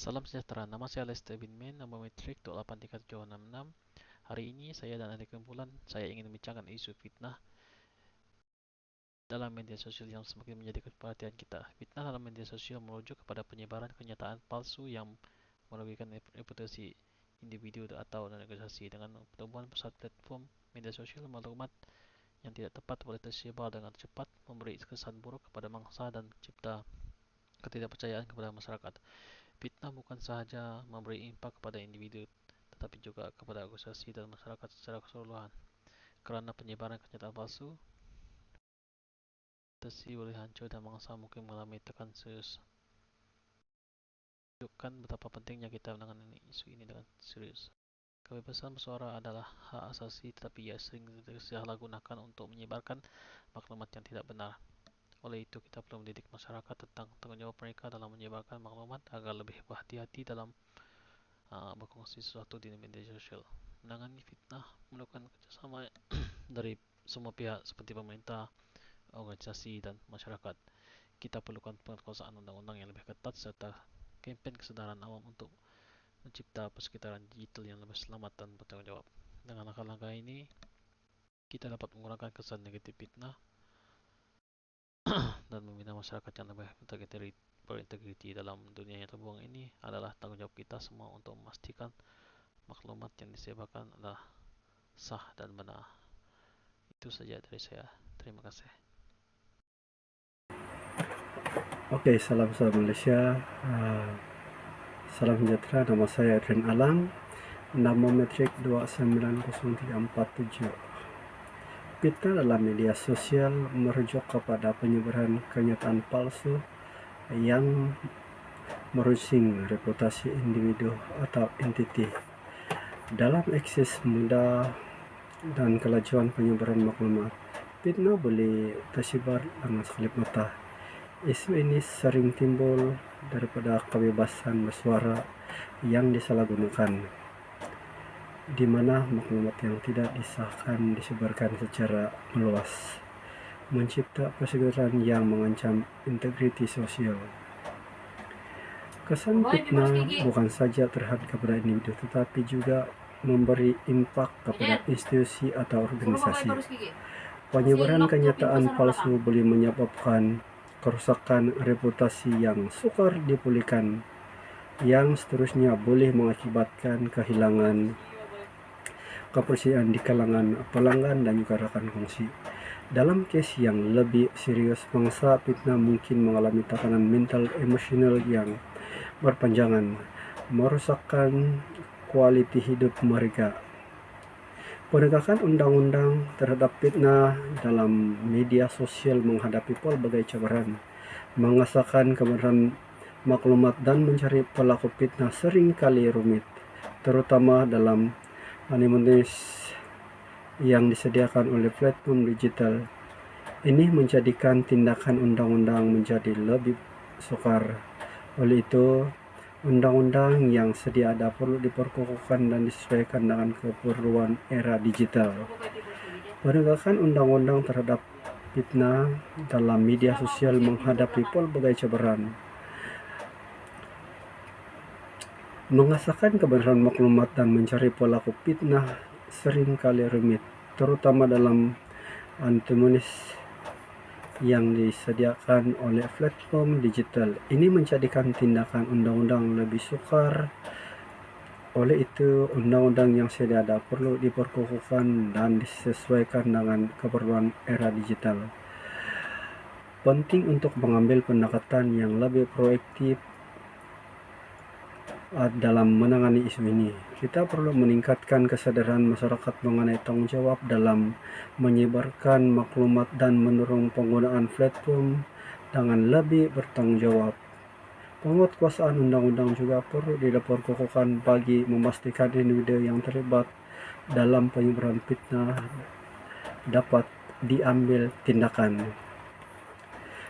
Salam sejahtera, nama saya Lester Binman, nomor metrik 283766. Hari ini saya dan adik kumpulan saya ingin membincangkan isu fitnah dalam media sosial yang semakin menjadi perhatian kita. Fitnah dalam media sosial merujuk kepada penyebaran kenyataan palsu yang merugikan reputasi individu atau organisasi. Dengan pertumbuhan pesat platform media sosial, maklumat yang tidak tepat boleh tersebar dengan cepat, memberi kesan buruk kepada mangsa dan mencipta ketidakpercayaan kepada masyarakat. Fitnah bukan sahaja memberi impak kepada individu, tetapi juga kepada organisasi dan masyarakat secara keseluruhan. Kerana penyebaran kenyataan palsu, reputasi boleh hancur dan mangsa mungkin mengalami tekanan serius. Tunjukkan betapa pentingnya kita menangani isu ini dengan serius. Kebebasan bersuara adalah hak asasi, tetapi ia sering disalahgunakan untuk menyebarkan maklumat yang tidak benar. Oleh itu, kita perlu mendidik masyarakat tentang tanggungjawab mereka dalam menyebarkan maklumat agar lebih berhati-hati dalam berkongsi sesuatu di media sosial. Menangani fitnah memerlukan kerjasama dari semua pihak seperti pemerintah, organisasi, dan masyarakat. Kita perlukan penguasaan undang-undang yang lebih ketat serta kempen kesadaran awam untuk mencipta persekitaran digital yang lebih selamat dan bertanggung jawab. Dengan langkah-langkah ini, kita dapat mengurangkan kesan negatif fitnah dan membina masyarakat yang lebih berintegriti. Dalam dunia yang terbuang ini adalah tanggung jawab kita semua untuk memastikan maklumat yang disebarkan adalah sah dan benar. Itu saja dari saya. Terima kasih. Oke, salam Malaysia. Salam sejahtera, nama saya Adrian Alang, nama metrik 290347. Fitnah dalam media sosial merujuk kepada penyebaran kenyataan palsu yang merusak reputasi individu atau entiti. Dalam akses mudah dan kelajuan penyebaran maklumat, fitnah boleh tersebar dengan sekelip mata. Isu ini sering timbul daripada kebebasan bersuara yang disalahgunakan, di mana maklumat yang tidak disahkan disebarkan secara meluas, mencipta persekitaran yang mengancam integriti sosial. Kesan fitnah bukan saja terhadap kepada individu, tetapi juga memberi impak kepada institusi atau organisasi. Penyebaran kenyataan palsu boleh menyebabkan kerusakan reputasi yang sukar dipulihkan, yang seterusnya boleh mengakibatkan kehilangan kepercayaan di kalangan pelanggan dan juga rakan kongsi. Dalam kes yang lebih serius, mangsa fitnah mungkin mengalami tekanan mental emosional yang berpanjangan, merusakkan kualiti hidup mereka. Penegakan undang-undang terhadap fitnah dalam media sosial menghadapi pelbagai cabaran. Mengesahkan kebenaran maklumat dan mencari pelaku fitnah sering kali rumit, terutama dalam anonimitas yang disediakan oleh platform digital. Ini menjadikan tindakan undang-undang menjadi lebih sukar. Oleh itu, undang-undang yang sedia ada perlu diperkukuhkan dan disesuaikan dengan keperluan era digital. Penegakan undang-undang terhadap fitnah dalam media sosial menghadapi pelbagai cabaran. Mengesahkan kebenaran maklumat dan mencari pelaku fitnah sering kali rumit, terutama dalam anonimitas yang disediakan oleh platform digital. Ini menjadikan tindakan undang-undang lebih sukar. Oleh itu, undang-undang yang sedia ada perlu diperkukuhkan dan disesuaikan dengan keperluan era digital. Penting untuk mengambil pendekatan yang lebih proaktif dalam menangani isu ini. Kita perlu meningkatkan kesadaran masyarakat mengenai tanggung jawab dalam menyebarkan maklumat dan mendorong penggunaan platform dengan lebih bertanggung jawab. Penguatkuasaan undang-undang juga perlu diperkukuhkan bagi memastikan individu yang terlibat dalam penyebaran fitnah dapat diambil tindakan.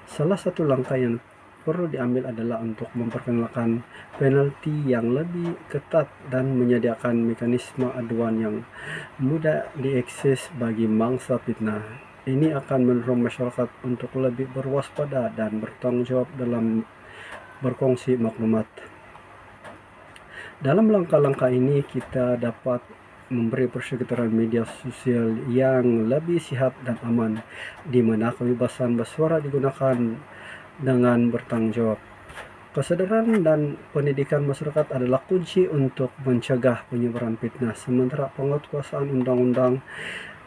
Salah satu langkah yang perlu diambil adalah untuk memperkenalkan penalti yang lebih ketat dan menyediakan mekanisme aduan yang mudah diakses bagi mangsa fitnah. Ini akan mendorong masyarakat untuk lebih berwaspada dan bertanggung jawab dalam berkongsi maklumat. Dalam langkah-langkah ini kita dapat memberi persekitaran media sosial yang lebih sehat dan aman, di mana kebebasan bersuara digunakan dengan bertanggung jawab. Kesadaran dan pendidikan masyarakat adalah kunci untuk mencegah penyebaran fitnah, sementara penguatkuasaan undang-undang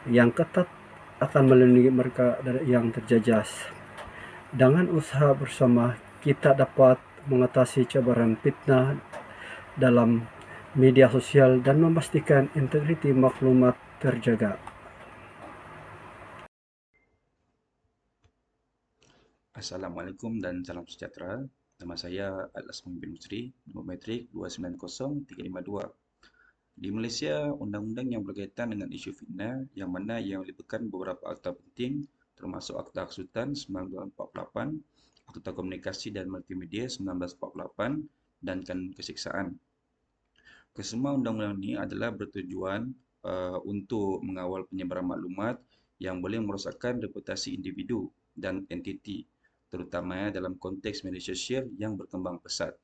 yang ketat akan melindungi mereka yang terjejas. Dengan usaha bersama, kita dapat mengatasi cabaran fitnah dalam media sosial dan memastikan integriti maklumat terjaga. Assalamualaikum dan salam sejahtera. Nama saya Al-Asman bin Musri, nombor metrik 2900352. Di Malaysia, undang-undang yang berkaitan dengan isu fitnah yang mana yang melibatkan beberapa akta penting termasuk Akta Hasutan 1948, Akta Komunikasi dan Multimedia 1948 dan Kanun Kesiksaan. Kesemua undang-undang ini adalah bertujuan untuk mengawal penyebaran maklumat yang boleh merosakkan reputasi individu dan entiti, terutamanya dalam konteks media sosial yang berkembang pesat.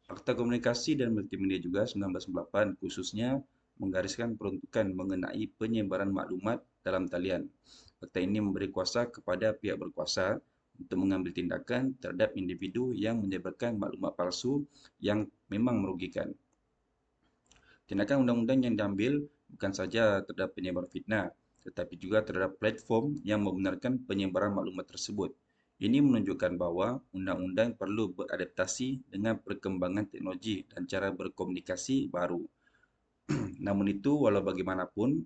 Akta Komunikasi dan Multimedia juga 1998 khususnya menggariskan peruntukan mengenai penyebaran maklumat dalam talian. Akta ini memberi kuasa kepada pihak berkuasa untuk mengambil tindakan terhadap individu yang menyebarkan maklumat palsu yang memang merugikan. Tindakan undang-undang yang diambil bukan saja terhadap penyebar fitnah, tetapi juga terhadap platform yang membenarkan penyebaran maklumat tersebut. Ini menunjukkan bahawa undang-undang perlu beradaptasi dengan perkembangan teknologi dan cara berkomunikasi baru. Namun itu, walau bagaimanapun,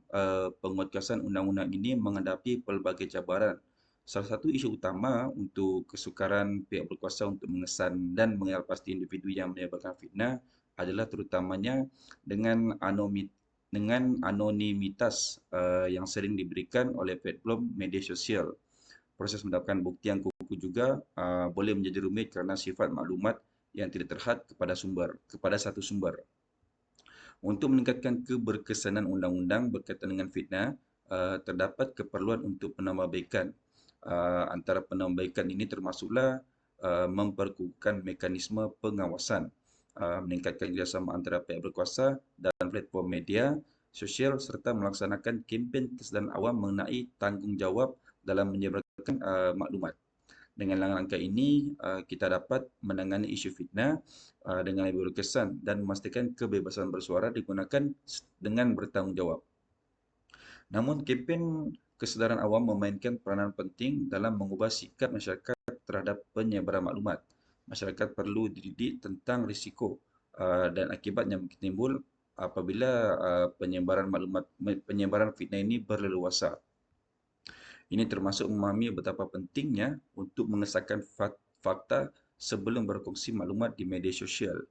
penguatkuasaan undang-undang ini menghadapi pelbagai cabaran. Salah satu isu utama untuk kesukaran pihak berkuasa untuk mengesan dan mengenal pasti individu yang menyebarkan fitnah adalah terutamanya dengan anonimitas yang sering diberikan oleh platform media sosial. Proses mendapatkan bukti yang kukuh juga boleh menjadi rumit kerana sifat maklumat yang tidak terhad kepada satu sumber. Untuk meningkatkan keberkesanan undang-undang berkaitan dengan fitnah, terdapat keperluan untuk penambahbaikan. Antara penambahbaikan ini termasuklah memperkukuhkan mekanisme pengawasan, meningkatkan kerjasama antara pihak berkuasa dan platform media sosial serta melaksanakan kempen kesedaran awam mengenai tanggungjawab dalam menyebarkan maklumat. Dengan langkah-langkah ini, kita dapat menangani isu fitnah dengan lebih berkesan dan memastikan kebebasan bersuara digunakan dengan bertanggungjawab. Namun, kempen kesedaran awam memainkan peranan penting dalam mengubah sikap masyarakat terhadap penyebaran maklumat. Masyarakat perlu dididik tentang risiko dan akibat yang timbul apabila penyebaran fitnah ini berleluasa. Ini termasuk memahami betapa pentingnya untuk mengesahkan fakta sebelum berkongsi maklumat di media sosial.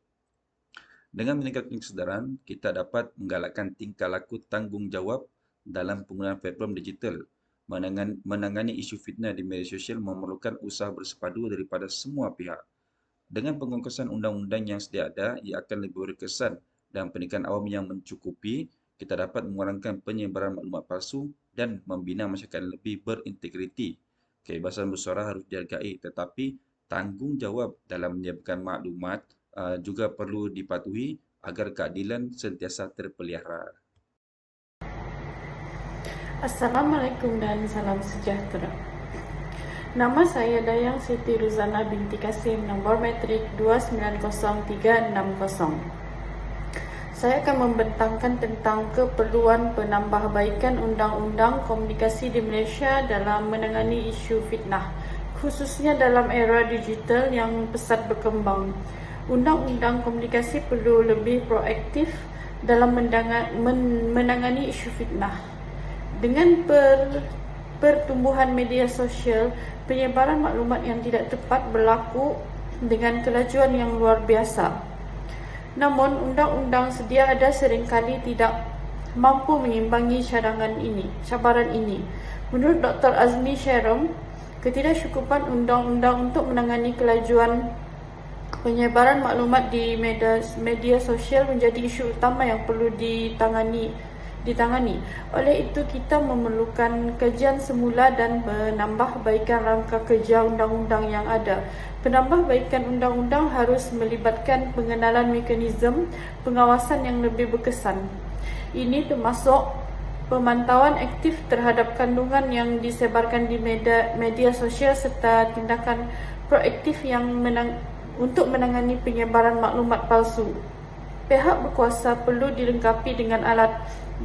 Dengan meningkatkan kesedaran, kita dapat menggalakkan tingkah laku tanggungjawab dalam penggunaan platform digital. Menangani isu fitnah di media sosial memerlukan usaha bersepadu daripada semua pihak. Dengan penguatkuasaan undang-undang yang sedia ada, ia akan lebih berkesan dan pendidikan awam yang mencukupi, kita dapat mengurangkan penyebaran maklumat palsu dan membina masyarakat yang lebih berintegriti. Kebebasan bersuara harus dihargai, tetapi tanggungjawab dalam menyebarkan maklumat juga perlu dipatuhi agar keadilan sentiasa terpelihara. Assalamualaikum dan salam sejahtera. Nama saya Dayang Siti Ruzana binti Kasim, nombor metrik 290360. Saya akan membentangkan tentang keperluan penambahbaikan Undang-Undang Komunikasi di Malaysia dalam menangani isu fitnah, khususnya dalam era digital yang pesat berkembang. Undang-Undang Komunikasi perlu lebih proaktif dalam menangani isu fitnah. Dengan pertumbuhan media sosial, penyebaran maklumat yang tidak tepat berlaku dengan kelajuan yang luar biasa. Namun, undang-undang sedia ada seringkali tidak mampu mengimbangi cabaran ini. Menurut Dr. Azmi Sherem, ketidakcukupan undang-undang untuk menangani kelajuan penyebaran maklumat di media sosial menjadi isu utama yang perlu ditangani ditangani. Oleh itu, kita memerlukan kajian semula dan penambahbaikan rangka kerja undang-undang yang ada. Penambahbaikan undang-undang harus melibatkan pengenalan mekanisme pengawasan yang lebih berkesan. Ini termasuk pemantauan aktif terhadap kandungan yang disebarkan di media sosial serta tindakan proaktif yang untuk menangani penyebaran maklumat palsu. Pihak berkuasa perlu dilengkapi dengan alat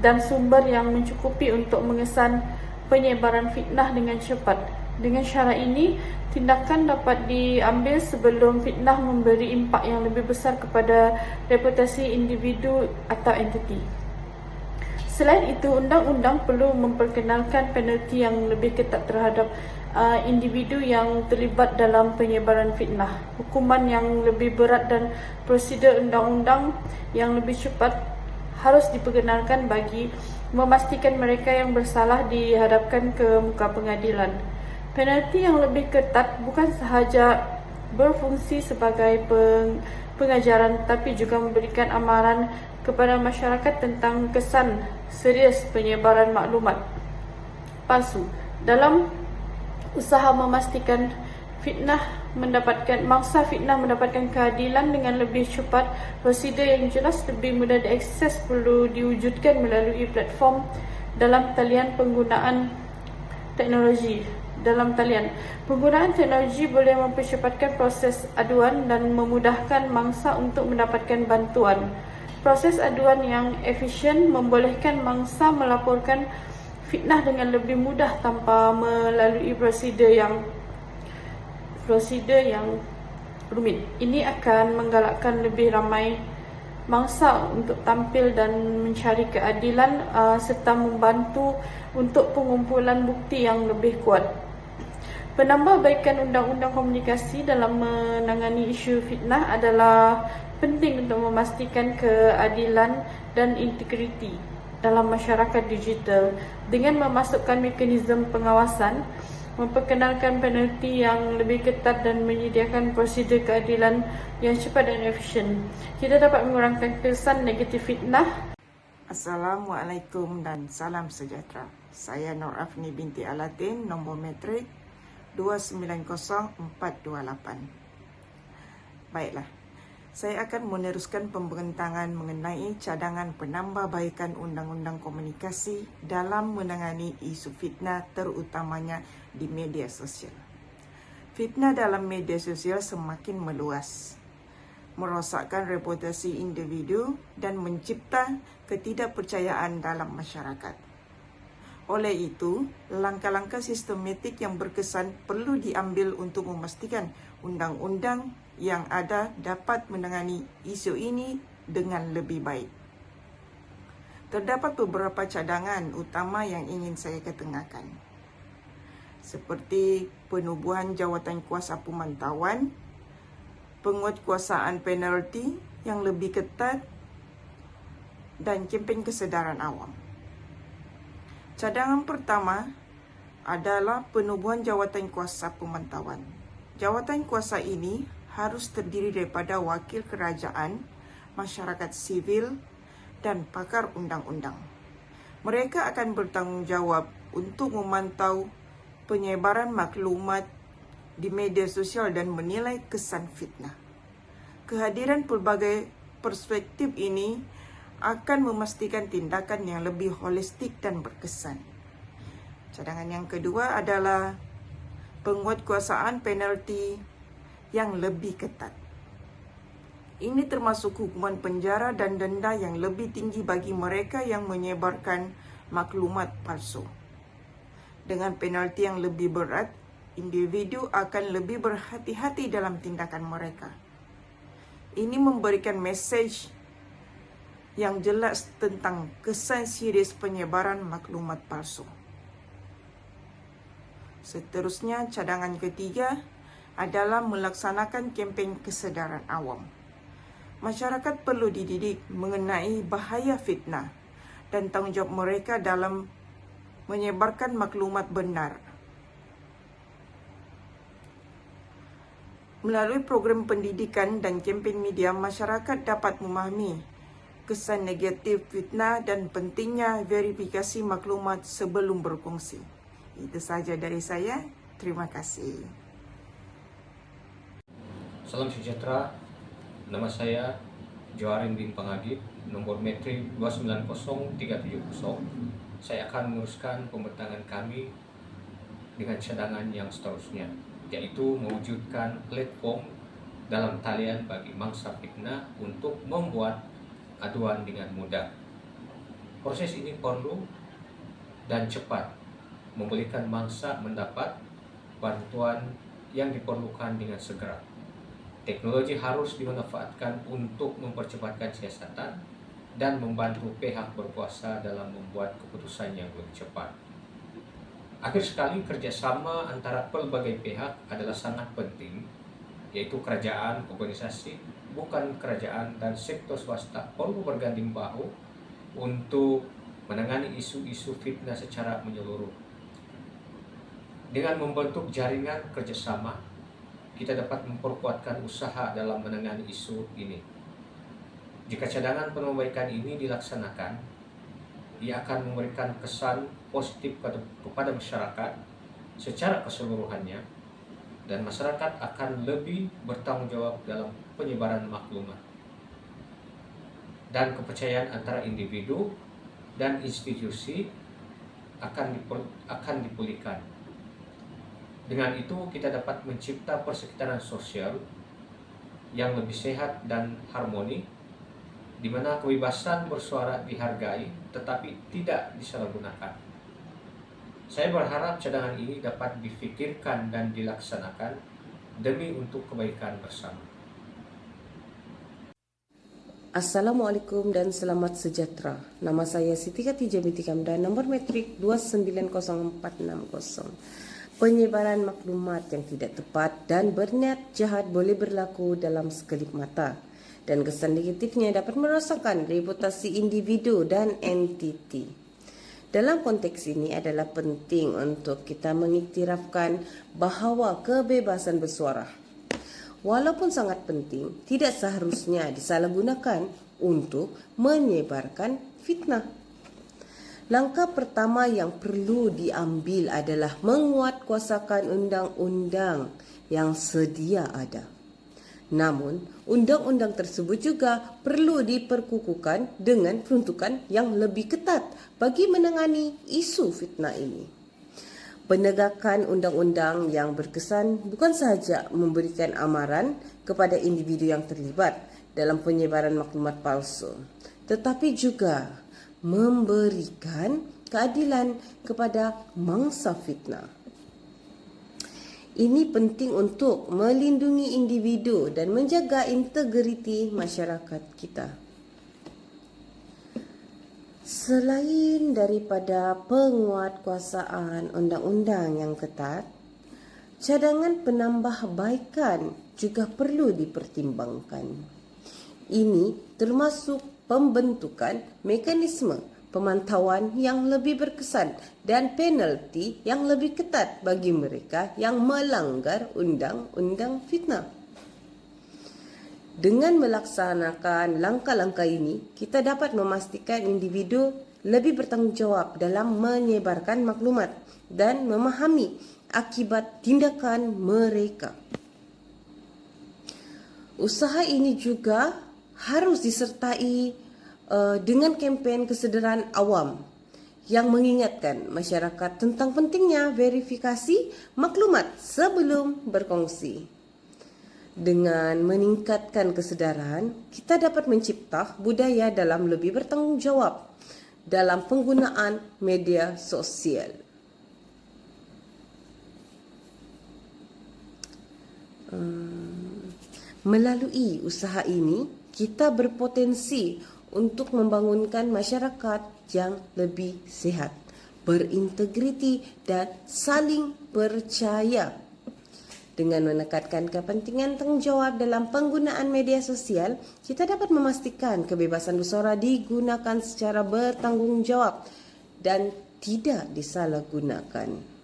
dan sumber yang mencukupi untuk mengesan penyebaran fitnah dengan cepat. Dengan cara ini, tindakan dapat diambil sebelum fitnah memberi impak yang lebih besar kepada reputasi individu atau entiti. Selain itu, undang-undang perlu memperkenalkan penalti yang lebih ketat terhadap individu yang terlibat dalam penyebaran fitnah, hukuman yang lebih berat dan prosedur undang-undang yang lebih cepat harus diperkenalkan bagi memastikan mereka yang bersalah dihadapkan ke muka pengadilan. Penalti yang lebih ketat bukan sahaja berfungsi sebagai pengajaran tapi juga memberikan amaran kepada masyarakat tentang kesan serius penyebaran maklumat palsu dalam usaha memastikan mangsa fitnah mendapatkan keadilan dengan lebih cepat. Prosedur yang jelas lebih mudah diakses perlu diwujudkan melalui platform dalam talian penggunaan teknologi. Penggunaan teknologi boleh mempercepatkan proses aduan dan memudahkan mangsa untuk mendapatkan bantuan. Proses aduan yang efisien membolehkan mangsa melaporkan fitnah dengan lebih mudah tanpa melalui prosedur yang rumit. Ini akan menggalakkan lebih ramai mangsa untuk tampil dan mencari keadilan serta membantu untuk pengumpulan bukti yang lebih kuat. Penambahbaikan undang-undang komunikasi dalam menangani isu fitnah adalah penting untuk memastikan keadilan dan integriti dalam masyarakat digital dengan memasukkan mekanisme pengawasan, memperkenalkan penalti yang lebih ketat dan menyediakan prosedur keadilan yang cepat dan efisien. Kita dapat mengurangkan kesan negatif fitnah. Assalamualaikum dan salam sejahtera. Saya Nur Afni binti Alatin, nombor metrik 290428. Baiklah, saya akan meneruskan pembentangan mengenai cadangan penambahbaikan Undang-Undang Komunikasi dalam menangani isu fitnah terutamanya di media sosial. Fitnah dalam media sosial semakin meluas, merosakkan reputasi individu dan mencipta ketidakpercayaan dalam masyarakat. Oleh itu, langkah-langkah sistematik yang berkesan perlu diambil untuk memastikan undang-undang yang ada dapat menangani isu ini dengan lebih baik. Terdapat beberapa cadangan utama yang ingin saya ketengahkan, seperti penubuhan jawatan kuasa pemantauan, penguatkuasaan penalti yang lebih ketat, dan kempen kesedaran awam. Cadangan pertama adalah penubuhan jawatan kuasa pemantauan. Jawatan kuasa ini harus terdiri daripada wakil kerajaan, masyarakat sivil, dan pakar undang-undang. Mereka akan bertanggungjawab untuk memantau penyebaran maklumat di media sosial dan menilai kesan fitnah. Kehadiran pelbagai perspektif ini akan memastikan tindakan yang lebih holistik dan berkesan. Cadangan yang kedua adalah penguatkuasaan penalti yang lebih ketat. Ini termasuk hukuman penjara dan denda yang lebih tinggi bagi mereka yang menyebarkan maklumat palsu. Dengan penalti yang lebih berat, individu akan lebih berhati-hati dalam tindakan mereka. Ini memberikan mesej yang jelas tentang kesan serius penyebaran maklumat palsu. Seterusnya, cadangan ketiga adalah melaksanakan kempen kesedaran awam. Masyarakat perlu dididik mengenai bahaya fitnah dan tanggungjawab mereka dalam menyebarkan maklumat benar. Melalui program pendidikan dan kempen media, masyarakat dapat memahami kesan negatif fitnah dan pentingnya verifikasi maklumat sebelum berkongsi. Itu saja dari saya. Terima kasih. Salam sejahtera. Nama saya Joharin bin Pangagip, nomor metrik 290370. Saya akan meneruskan pembentangan kami dengan cadangan yang seterusnya, yaitu mewujudkan platform dalam talian bagi mangsa fitnah untuk membuat aduan dengan mudah. Proses ini perlu dan cepat, memberikan mangsa mendapat bantuan yang diperlukan dengan segera. Teknologi harus dimanfaatkan untuk mempercepatkan siasatan dan membantu pihak berkuasa dalam membuat keputusan yang lebih cepat. Akhir sekali, kerjasama antara pelbagai pihak adalah sangat penting, yaitu kerajaan, organisasi, bukan kerajaan, dan sektor swasta perlu berganding bahu untuk menangani isu-isu fitnah secara menyeluruh. Dengan membentuk jaringan kerjasama, kita dapat memperkuatkan usaha dalam menangani isu ini. Jika cadangan penambaikan ini dilaksanakan, ia akan memberikan kesan positif kepada masyarakat secara keseluruhannya, dan masyarakat akan lebih bertanggung jawab dalam penyebaran maklumat. Dan kepercayaan antara individu dan institusi akan dipulihkan. Dengan itu, kita dapat mencipta persekitaran sosial yang lebih sehat dan harmoni, di mana kebebasan bersuara dihargai tetapi tidak disalahgunakan. Saya berharap cadangan ini dapat difikirkan dan dilaksanakan demi untuk kebaikan bersama. Assalamualaikum dan selamat sejahtera. Nama saya Siti Khadijah binti Kamdan, nomor metrik 290460. Penyebaran maklumat yang tidak tepat dan berniat jahat boleh berlaku dalam sekelip mata, dan kesan negatifnya dapat merosakkan reputasi individu dan entiti. Dalam konteks ini adalah penting untuk kita mengiktirafkan bahawa kebebasan bersuara, walaupun sangat penting, tidak seharusnya disalahgunakan untuk menyebarkan fitnah. Langkah pertama yang perlu diambil adalah menguatkuasakan undang-undang yang sedia ada. Namun, undang-undang tersebut juga perlu diperkukuhkan dengan peruntukan yang lebih ketat bagi menangani isu fitnah ini. Penegakan undang-undang yang berkesan bukan sahaja memberikan amaran kepada individu yang terlibat dalam penyebaran maklumat palsu, tetapi juga memberikan keadilan kepada mangsa fitnah. Ini penting untuk melindungi individu dan menjaga integriti masyarakat kita. Selain daripada penguatkuasaan undang-undang yang ketat, cadangan penambahbaikan juga perlu dipertimbangkan. Ini termasuk pembentukan mekanisme pemantauan yang lebih berkesan dan penalti yang lebih ketat bagi mereka yang melanggar undang-undang fitnah. Dengan melaksanakan langkah-langkah ini, kita dapat memastikan individu lebih bertanggung jawab dalam menyebarkan maklumat dan memahami akibat tindakan mereka. Usaha ini juga harus disertai dengan kempen kesedaran awam yang mengingatkan masyarakat tentang pentingnya verifikasi maklumat sebelum berkongsi. Dengan meningkatkan kesedaran, kita dapat mencipta budaya dalam lebih bertanggung jawab dalam penggunaan media sosial. Melalui usaha ini, kita berpotensi untuk membangunkan masyarakat yang lebih sehat, berintegriti dan saling percaya. Dengan menekankan kepentingan tanggungjawab dalam penggunaan media sosial, kita dapat memastikan kebebasan bersuara digunakan secara bertanggungjawab dan tidak disalahgunakan.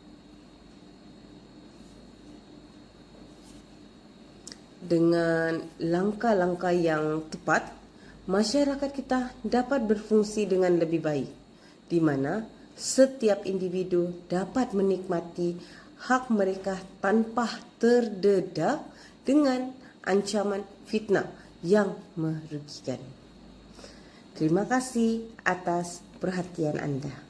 Dengan langkah-langkah yang tepat, masyarakat kita dapat berfungsi dengan lebih baik, di mana setiap individu dapat menikmati hak mereka tanpa terdedah dengan ancaman fitnah yang merugikan. Terima kasih atas perhatian Anda.